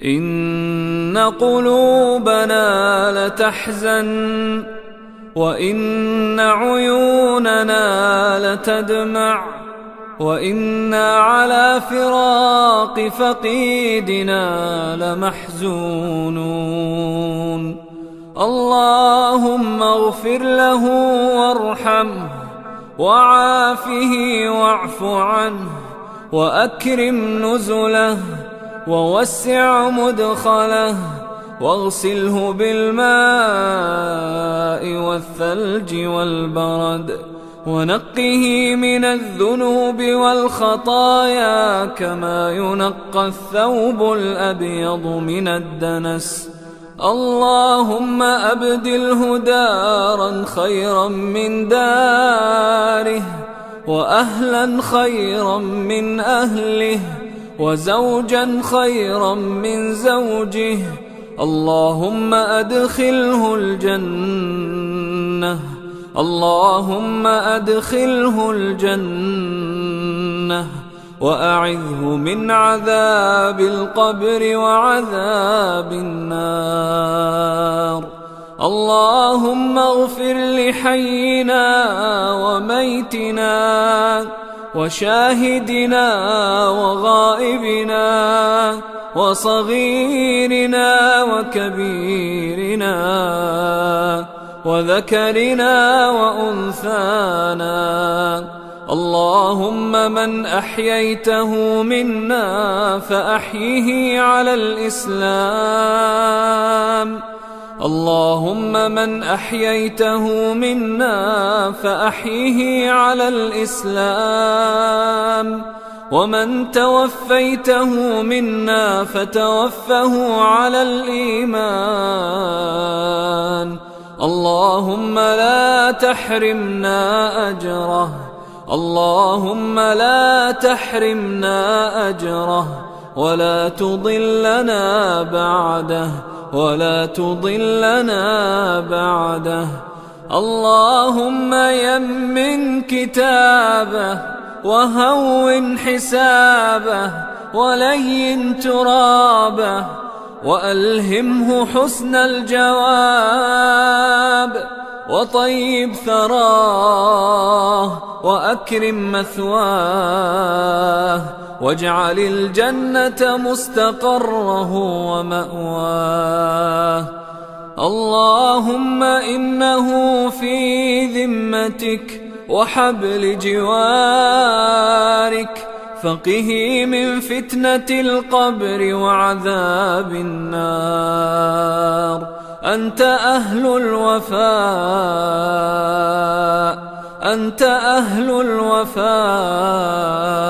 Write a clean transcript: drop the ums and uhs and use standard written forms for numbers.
إن قلوبنا لتحزن وإن عيوننا لتدمع وإنا على فراق فقيدنا لمحزونون. اللهم اغفر له وارحمه وعافه واعف عنه وأكرم نزله ووسع مدخله واغسله بالماء والثلج والبرد ونقه من الذنوب والخطايا كما ينقى الثوب الأبيض من الدنس. اللهم أبدله دارا خيرا من داره وأهلا خيرا من أهله وزوجا خيرا من زوجه. اللهم أدخله الجنة، اللهم أدخله الجنة وأعذه من عذاب القبر وعذاب النار. اللهم اغفر لحينا وميتنا وشاهدنا وغائبنا وصغيرنا وكبيرنا وذكرنا وأنثانا. اللهم من أحييته منا فأحيه على الإسلام، اللهم من أحييته منا فأحيه على الإسلام، ومن توفيته منا فتوفه على الإيمان. اللهم لا تحرمنا أجره، اللهم لا تحرمنا أجره ولا تضلنا بعده، ولا تضلنا بعده. اللهم يمن كتابه وهون حسابه ولين ترابه وألهمه حسن الجواب وطيب ثراه وأكرم مثواه واجعل الجنة مستقره ومأواه. اللهم إنه في ذمتك وحبل جوارك، فقه من فتنة القبر وعذاب النار. أنت أهل الوفاء، أنت أهل الوفاء.